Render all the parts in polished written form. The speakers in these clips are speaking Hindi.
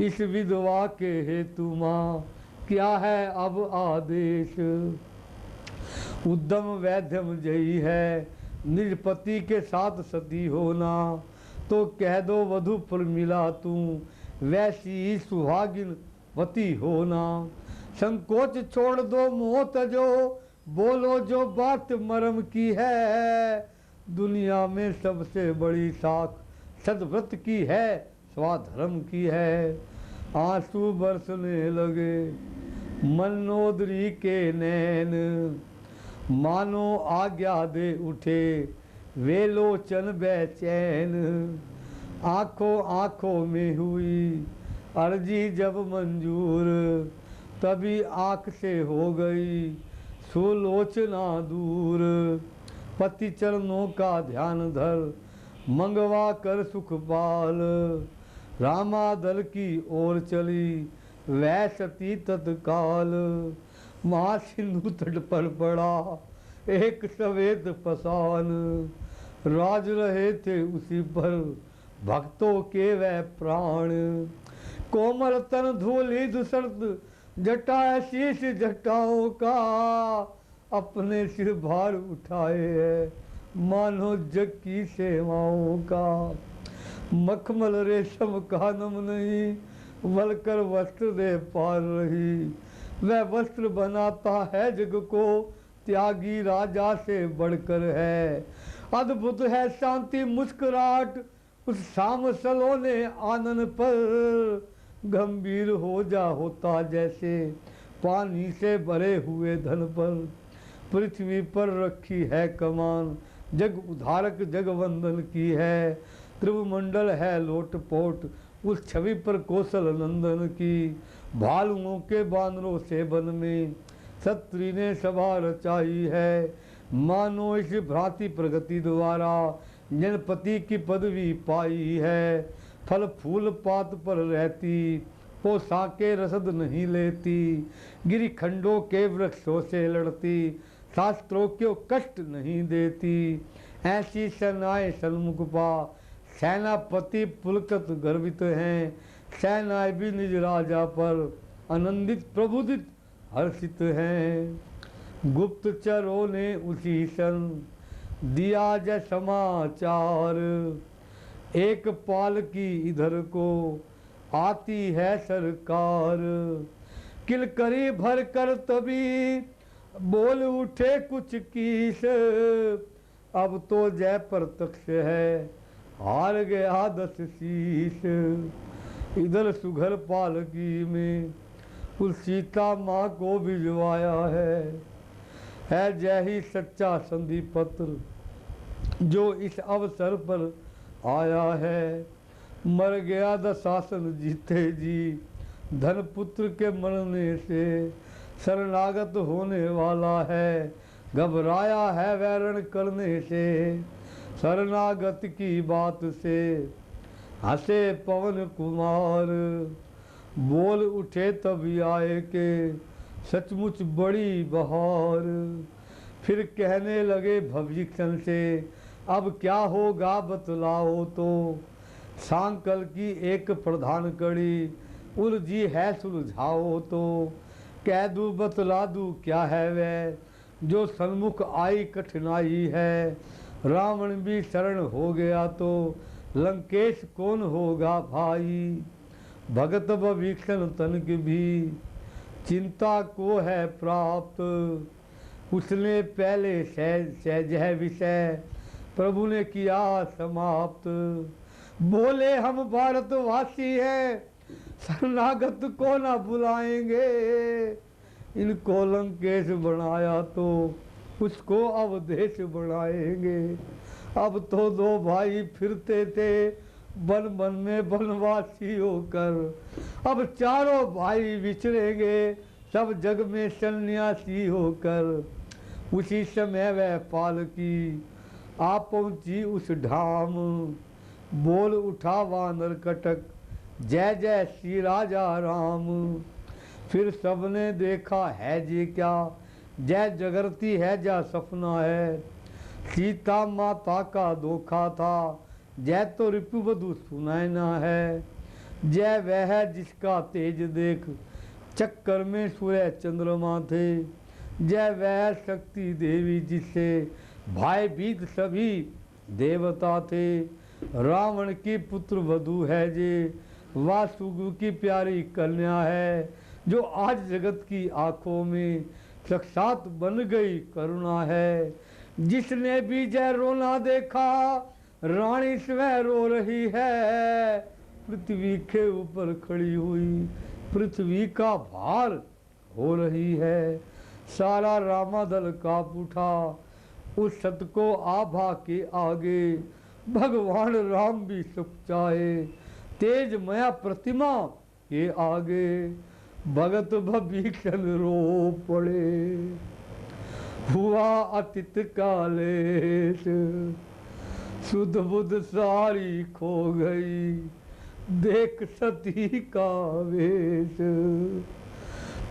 इस विधवा के हेतु माँ क्या है अब आदेश। उद्यम वैद्यम जयी है निज पति के साथ सती होना, तो कह दो वधु पर मिला तू वैसी ही सुहागिन वती होना। संकोच छोड़ दो मोह तजो बोलो जो बात मरम की है। दुनिया में सबसे बड़ी साख सद्व्रत की है स्वाधर्म की है। आंसू बरसने लगे मनोदरी के नैन, मानो आज्ञा दे उठे वे लोचन बेचैन। आंखों आंखों में हुई अर्जी जब मंजूर, तभी आंख से हो गई सुलोचना दूर। पति चरणों का ध्यान धर मंगवा कर सुख पाल, रामादल की ओर चली वह सती तत्काल। वहाँ सिंधु तट पर पड़ा एक सवेद पसान, राज रहे थे उसी पर भक्तों के वह प्राण। कोमल तन धूलि दुसर्द जटा शीश जटाओं का, अपने सिर भार उठाए है मानो जग की सेवाओं का। मखमल रेशम का नम नहीं वलकर वस्त्र दे पार रही, वह वस्त्र बनाता है जग को त्यागी राजा से बढ़कर है। अद्भुत है शांति मुस्कुराहट उस शाम सलोने आनन पर, गंभीर हो जा होता जैसे पानी से भरे हुए धन पर। पृथ्वी पर रखी है कमान जग उधारक जगवंदन की है, त्रिभुमंडल है लोटपोट उस छवि पर कौशल नंदन की। भालुओं के बानरों से वन में छत्री ने सभा रचाई है, मानो इस भ्रांति प्रगति द्वारा जनपति की पदवी पाई है। फल फूल पात पर रहती पोशाके रसद नहीं लेती, गिरिखंडों के वृक्षों से लड़ती शास्त्रों को कष्ट नहीं देती। ऐसी सेनाएं सन्मुख पा सेनापति पुलकत गर्वित हैं, सेनाएं भी निज राजा पर आनंदित प्रबुदित हर्षित हैं। गुप्तचरों ने उसी सन दिया जय समाचार, एक पाल की इधर को आती है सरकार। किलकरी भर कर तभी बोल उठे कुछ कीस, अब तो जय प्रत्यक्ष है हार गया 10 शीश। इधर सुघर पालकी में उस सीता माँ को भिजवाया है जय ही सच्चा संधि पत्र जो इस अवसर पर आया है। मर गया दशासन जीते जी धन पुत्र के मरने से, शरणागत होने वाला है घबराया है वैरण करने से। शरणागत की बात से हंसे पवन कुमार, बोल उठे तभी आए के सचमुच बड़ी बहार। फिर कहने लगे भविष्य से अब क्या होगा बतलाओ तो, सांकल की एक प्रधान कड़ी उलझी है सुलझाओ तो। कह दूँ बतला दूँ क्या है वह जो सन्मुख आई कठिनाई है। रावण भी शरण हो गया तो लंकेश कौन होगा भाई। भगत भविष्ण तनक भी चिंता को है प्राप्त, उसने पहले सहज विषय प्रभु ने किया समाप्त। बोले हम भारतवासी हैं शरणागत को ना बुलाएंगे, इनको लंकेश बनाया तो उसको अवधेश बनाएंगे। अब तो 2 भाई फिरते थे वन वन में वनवासी होकर, अब चारों भाई विचरेंगे सब जग में सन्यासी होकर। उसी समय वह पालकी आ पहुंची उस धाम, बोल उठा वानर कटक जय जय श्री राजा राम। फिर सबने देखा है जी क्या जय जगरती है जा सपना है। सीता माता का धोखा था जय तो रिपुवधु सुनैना है। जय वह जिसका तेज देख चक्कर में सूर्य चंद्रमा थे। जय वह शक्ति देवी जिससे भयभीत सभी देवता थे। रावण की पुत्र वधू है जे वासुगु की प्यारी कन्या है, जो आज जगत की आंखों में साक्षात बन गई करुणा है। जिसने भी जय रोना देखा रानी स्वयं रो रही है। पृथ्वी के ऊपर खड़ी हुई पृथ्वी का भार हो रही है। सारा रामादल कांप उठा उस सत को आभा के आगे। भगवान राम भी सुख चाहे तेज मया प्रतिमा के आगे। भगत भीषण रो पड़े हुआ अतीत कालेश। सुध बुध सारी खो गई देख सती का वेश।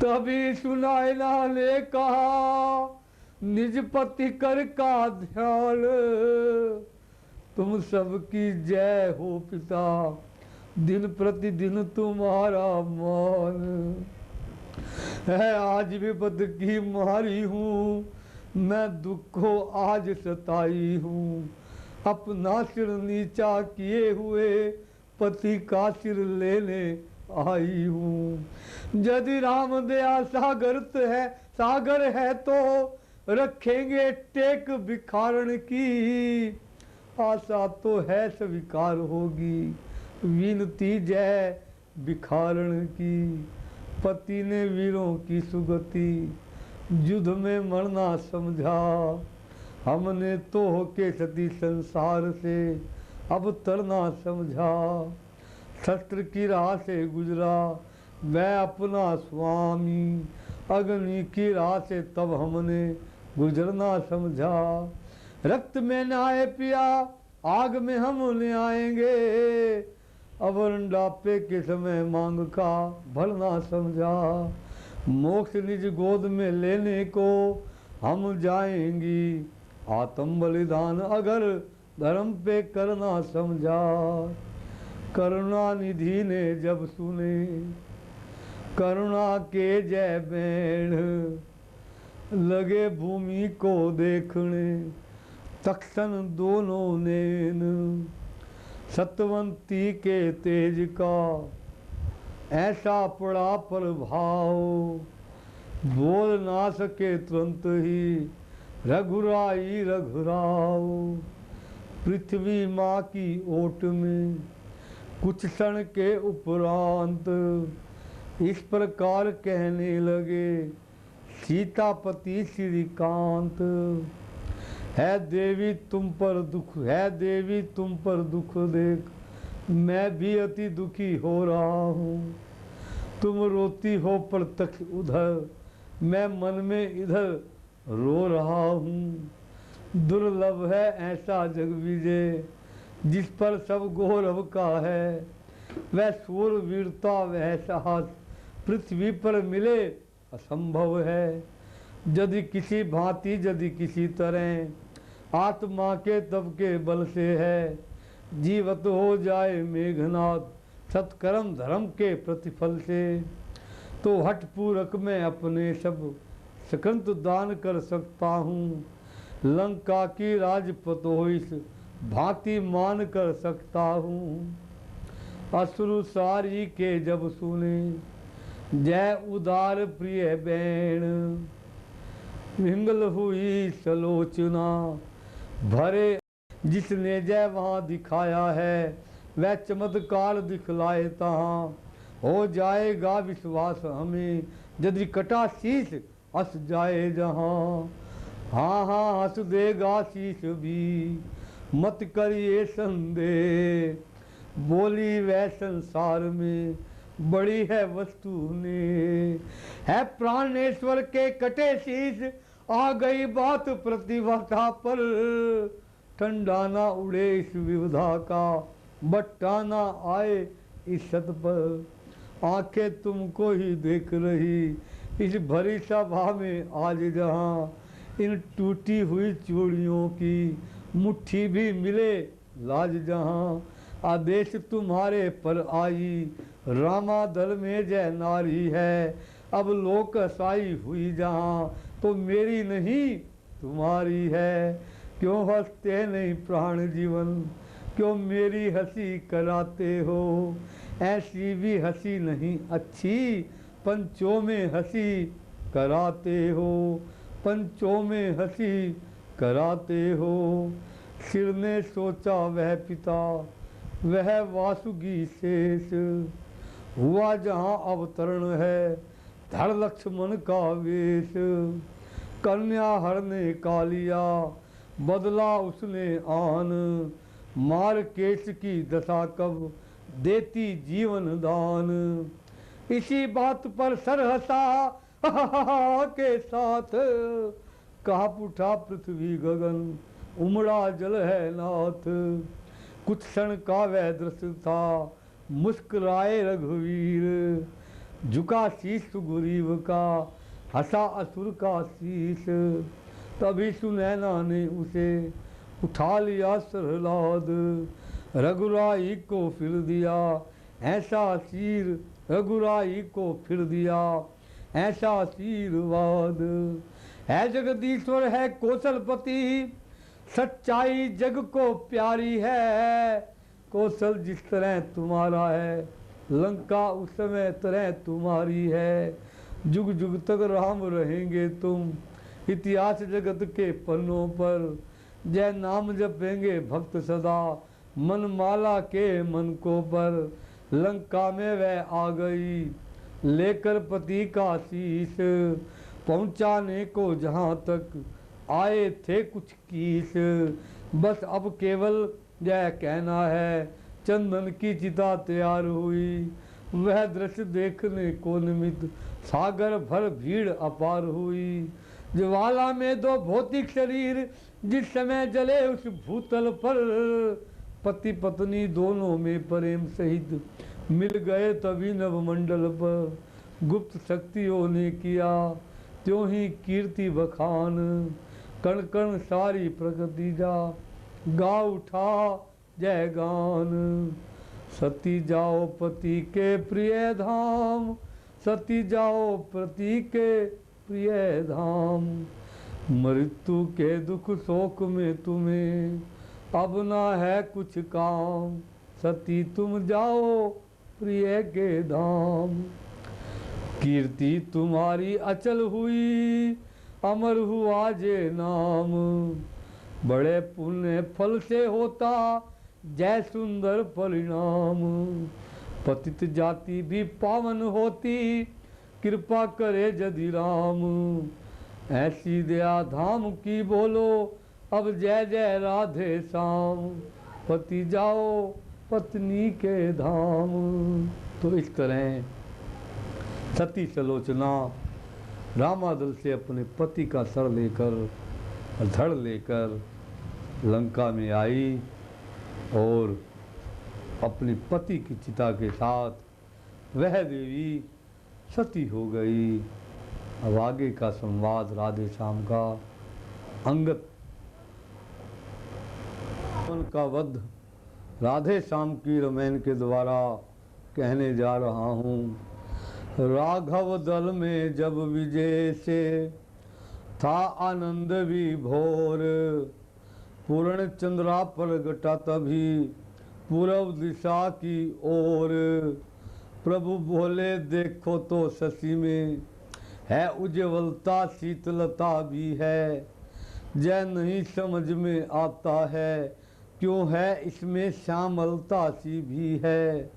तभी सुनायना ने कहा निज पति कर का ध्यान। तुम सबकी जय हो पिता दिन प्रतिदिन तुम्हारा मान है। आज विपद की मारी हूँ मैं दुख को आज सताई हूँ। अपना सिर नीचा किए हुए पति का सिर लेने आई हूँ। यदि राम दया सागर है तो रखेंगे टेक भिखारण की। आशा तो है स्वीकार होगी विनती जय भिखारण की। पति ने वीरों की सुगति युद्ध में मरना समझा। हमने तो होके सती संसार से अब तरना समझा। शस्त्र की राह से गुजरा मैं अपना स्वामी। अग्नि की राह से तब हमने गुजरना समझा। रक्त में नहाए पिया आग में हम ले आएंगे। अब रंडापे के समय मांग का भरना समझा। मोक्ष निज गोद में लेने को हम जाएंगी। आत्म बलिदान अगर धर्म पे करना समझा। करुणा निधि ने जब सुने करुणा के जय बैण। लगे भूमि को देखने तक्षण दोनों नैन। सतवंती के तेज का ऐसा पड़ा प्रभाव। बोल ना सके तुरंत ही रघुराई रघुराव। पृथ्वी माँ की ओट में कुछ क्षण के उपरांत इस प्रकार कहने लगे सीतापति श्रीकांत। है देवी तुम पर दुख देख मैं भी अति दुखी हो रहा हूँ। तुम रोती हो प्रत्यक्ष उधर मैं मन में इधर रो रहा हूँ। दुर्लभ है ऐसा जग विजय जिस पर सब गौरव का है। वह शूर वीरता वह साहस पृथ्वी पर मिले असंभव है। यदि किसी भांति यदि किसी तरह आत्मा के तब के बल से है। जीवत हो जाए मेघनाथ सत्कर्म धर्म के प्रतिफल से। तो हठ पूरक में अपने सब सकंत दान कर सकता हूँ। लंका की राजपत हो इस भांति मान कर सकता हूँ। असुर सारी के जब सुने जय उदार प्रिय बैण। विंगल हुई सलोचना भरे जिसने जय वहाँ दिखाया है। वह चमत्कार दिखलाए तहाँ हो जाएगा विश्वास हमें। यदि कटा शीश हंस जाए जहाँ। हाँ हाँ हंस देगा शीश भी मत करिए संदेह। बोली वह संसार में बड़ी है वस्तु ने। है प्राणेश्वर के कटे शीश आ गई बात प्रतिभा पर। ठंडा ना उड़े इस विविधा का बट्टा ना आए इस सत पर। आंखें तुमको ही देख रही इस भरी सभा में आज जहाँ। इन टूटी हुई चूड़ियों की मुट्ठी भी मिले लाज जहाँ। आदेश तुम्हारे पर आई, रामा दल में जय नारी है। अब लोक साई हुई जहाँ, तो मेरी नहीं तुम्हारी है। क्यों हंसते नहीं प्राण जीवन, क्यों मेरी हंसी कराते हो। ऐसी भी हंसी नहीं अच्छी, पंचों में हंसी कराते हो। पंचों में हंसी कराते हो। सिर ने सोचा वह पिता, वह वासुकी शेष। हुआ जहाँ अवतरण है, धड़ लक्ष्मण का वेश। कन्या हर ने का लिया, बदला उसने आन। मार केश की दशा कब, देती जीवन दान। इसी बात पर सर हंसा के साथ, काँप उठा पृथ्वी गगन, उमड़ा जल है नाथ। कुछ क्षण का वह दृश्य था, मुस्कुराए रघुवीर। झुका शीश सुग्रीव का, हंसा असुर का शीश। तभी सुनैना ने उसे उठा लिया सरहलाद। रघुराई को फिर दिया ऐसा शीर, रघुराई को फिर दिया ऐसा आशीर्वाद। है जगदीश्वर है कौशलपति, सच्चाई जग को प्यारी है। कौशल जिस तरह तुम्हारा है, लंका उस समय तरह तुम्हारी है। जुग जुग तक राम रहेंगे तुम, इतिहास जगत के पन्नों पर। जय नाम जपेंगे भक्त सदा, मन माला के मन को पर। लंका में वह आ गई, लेकर पति का शीश। पहुंचाने को जहां तक आए थे कुछ कीस। बस अब केवल यह कहना है, चंदन की चिता तैयार हुई। वह दृश्य देखने को निमित्त सागर भर भीड़ अपार हुई। ज्वाला में दो भौतिक शरीर जिस समय जले उस भूतल पर। पति पत्नी दोनों में प्रेम सहित मिल गए तभी नवमंडल पर। गुप्त शक्तियों ने किया त्यों ही कीर्ति बखान। कण कण सारी प्रकृति जा गा उठा जय गान। सती जाओ पति के प्रिय धाम, सती जाओ पति के प्रिय धाम। मृत्यु के दुख शोक में तुम्हें अब ना है कुछ काम। सती तुम जाओ प्रिय के धाम। कीर्ति तुम्हारी अचल हुई, अमर हुआ जे नाम। बड़े पुण्य फल से होता जय सुंदर परिणाम। पतित जाति भी पावन होती, कृपा करे यदि राम। ऐसी दया धाम की बोलो, अब जय जय राधे श्याम। पति जाओ पत्नी के धाम। तो इस तरह सती सुलोचना रामादल से अपने पति का सर लेकर धड़ लेकर लंका में आई और अपने पति की चिता के साथ वह देवी सती हो गई। अब आगे का संवाद राधे श्याम का अंगद का वध राधे श्याम की रामायण के द्वारा कहने जा रहा हूँ। राघव दल में जब विजय से था आनंद विभोर। पूर्ण चंद्रा प्रगटा तभी पूर्व दिशा की ओर। प्रभु बोले देखो तो शशि में है उज्ज्वलता, शीतलता भी है। जय नहीं समझ में आता है, क्यों है इसमें श्यामलता सी भी है।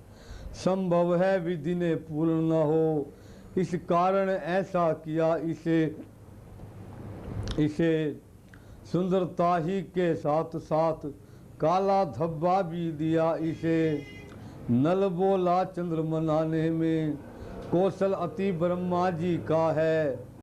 संभव है विधि ने पूर्ण न हो, इस कारण ऐसा किया इसे सुंदरता ही के साथ साथ काला धब्बा भी दिया इसे। नल बोला चंद्र मनाने में, कौशल अति ब्रह्मा जी का है।